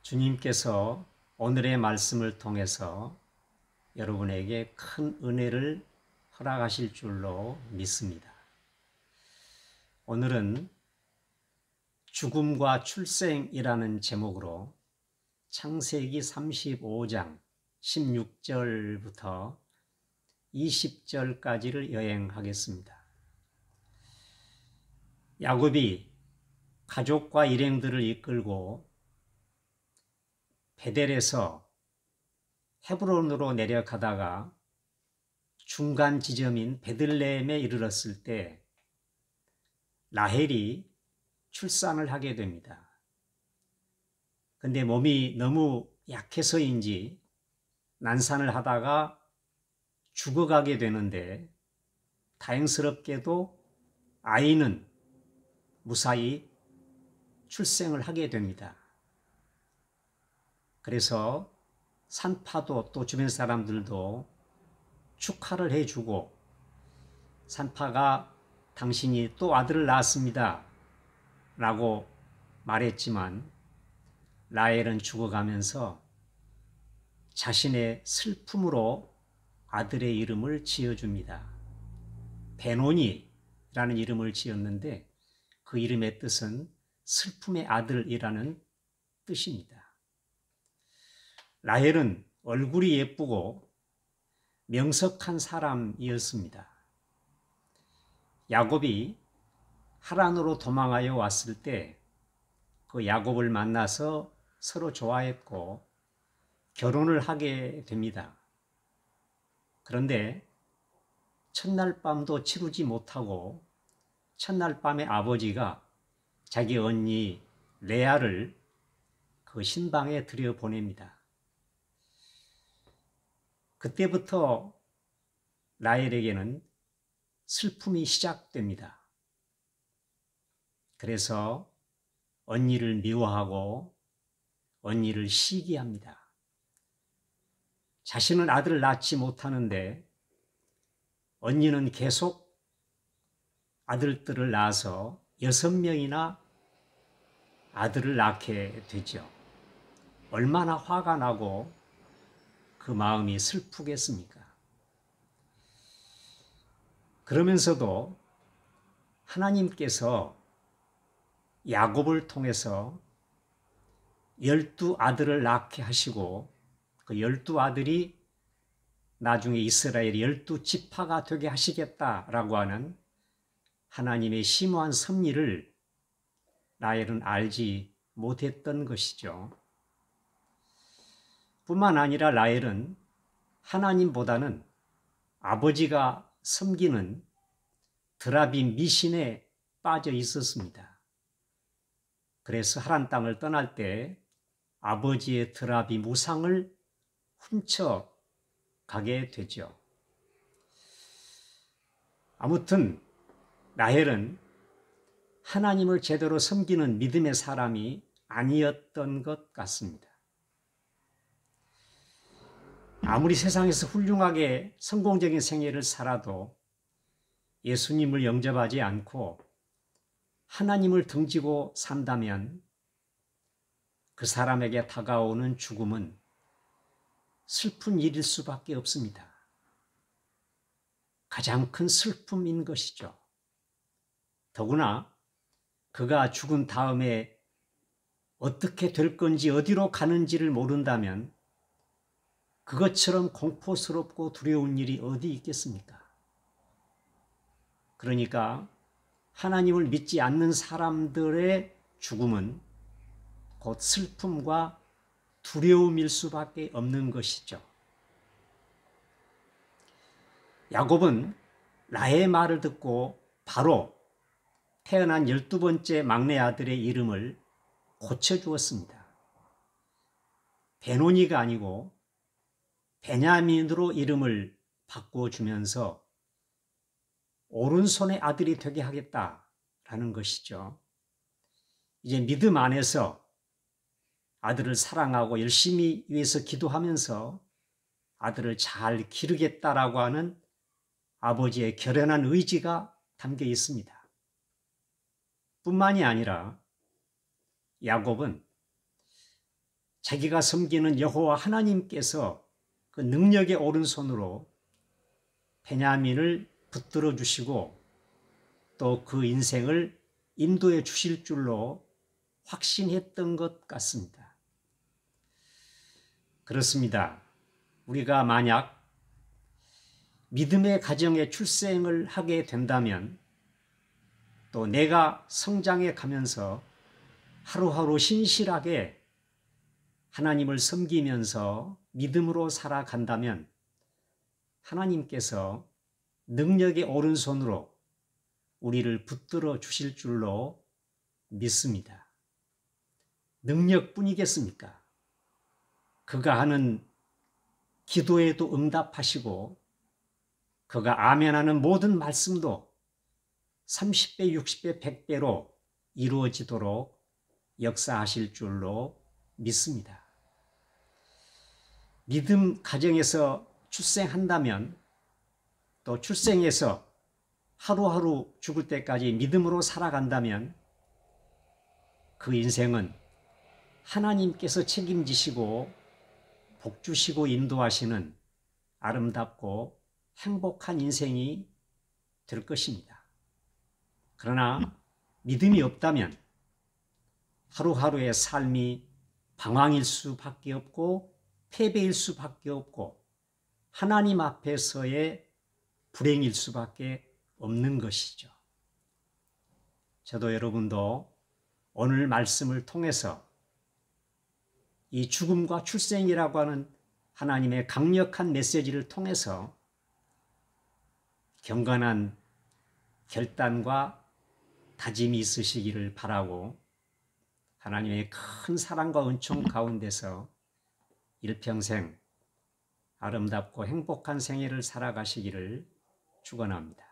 주님께서 오늘의 말씀을 통해서 여러분에게 큰 은혜를 허락하실 줄로 믿습니다. 오늘은 죽음과 출생이라는 제목으로 창세기 35장 16절부터 20절까지를 여행하겠습니다. 야곱이 가족과 일행들을 이끌고 베델에서 헤브론으로 내려가다가 중간 지점인 베들레헴에 이르렀을 때 라헬이 출산을 하게 됩니다. 근데 몸이 너무 약해서인지 난산을 하다가 죽어가게 되는데 다행스럽게도 아이는 무사히 출생을 하게 됩니다. 그래서 산파도 또 주변 사람들도 축하를 해주고 산파가 당신이 또 아들을 낳았습니다 라고 말했지만 라헬은 죽어가면서 자신의 슬픔으로 아들의 이름을 지어줍니다. 베노니라는 이름을 지었는데 그 이름의 뜻은 슬픔의 아들이라는 뜻입니다. 라헬은 얼굴이 예쁘고 명석한 사람이었습니다. 야곱이 하란으로 도망하여 왔을 때 그 야곱을 만나서 서로 좋아했고 결혼을 하게 됩니다. 그런데 첫날 밤도 치르지 못하고 첫날 밤에 아버지가 자기 언니 레아를 그 신방에 들여보냅니다. 그때부터 라헬에게는 슬픔이 시작됩니다. 그래서 언니를 미워하고 언니를 시기합니다. 자신은 아들을 낳지 못하는데 언니는 계속 아들들을 낳아서 6명이나 아들을 낳게 되죠. 얼마나 화가 나고 그 마음이 슬프겠습니까? 그러면서도 하나님께서 야곱을 통해서 12아들을 낳게 하시고 그 12아들이 나중에 이스라엘의 12지파가 되게 하시겠다라고 하는 하나님의 심오한 섭리를 라헬은 알지 못했던 것이죠. 뿐만 아니라 라헬은 하나님보다는 아버지가 섬기는 드라빔 미신에 빠져 있었습니다. 그래서 하란 땅을 떠날 때 아버지의 드라빔 우상을 훔쳐 가게 되죠. 아무튼 라헬은 하나님을 제대로 섬기는 믿음의 사람이 아니었던 것 같습니다. 아무리 세상에서 훌륭하게 성공적인 생애를 살아도 예수님을 영접하지 않고 하나님을 등지고 산다면 그 사람에게 다가오는 죽음은 슬픈 일일 수밖에 없습니다. 가장 큰 슬픔인 것이죠. 더구나 그가 죽은 다음에 어떻게 될 건지 어디로 가는지를 모른다면 그것처럼 공포스럽고 두려운 일이 어디 있겠습니까? 그러니까 하나님을 믿지 않는 사람들의 죽음은 곧 슬픔과 두려움일 수밖에 없는 것이죠. 야곱은 라헬의 말을 듣고 바로 태어난 12번째 막내 아들의 이름을 고쳐주었습니다. 베노니가 아니고 베냐민으로 이름을 바꿔주면서 오른손의 아들이 되게 하겠다라는 것이죠. 이제 믿음 안에서 아들을 사랑하고 열심히 위해서 기도하면서 아들을 잘 기르겠다라고 하는 아버지의 결연한 의지가 담겨 있습니다. 뿐만이 아니라 야곱은 자기가 섬기는 여호와 하나님께서 그 능력의 오른손으로 베냐민을 붙들어 주시고 또 그 인생을 인도해 주실 줄로 확신했던 것 같습니다. 그렇습니다. 우리가 만약 믿음의 가정에 출생을 하게 된다면 또 내가 성장해 가면서 하루하루 신실하게 하나님을 섬기면서 믿음으로 살아간다면 하나님께서 능력의 오른손으로 우리를 붙들어 주실 줄로 믿습니다. 능력뿐이겠습니까? 그가 하는 기도에도 응답하시고 그가 아멘하는 모든 말씀도 30배, 60배, 100배로 이루어지도록 역사하실 줄로 믿습니다. 믿음 가정에서 출생한다면 또 출생해서 하루하루 죽을 때까지 믿음으로 살아간다면 그 인생은 하나님께서 책임지시고 복주시고 인도하시는 아름답고 행복한 인생이 될 것입니다. 그러나 믿음이 없다면 하루하루의 삶이 방황일 수밖에 없고 패배일 수밖에 없고 하나님 앞에서의 불행일 수밖에 없는 것이죠. 저도 여러분도 오늘 말씀을 통해서 이 죽음과 출생이라고 하는 하나님의 강력한 메시지를 통해서 경건한 결단과 다짐이 있으시기를 바라고 하나님의 큰 사랑과 은총 가운데서 일평생 아름답고 행복한 생애를 살아가시기를 축원합니다.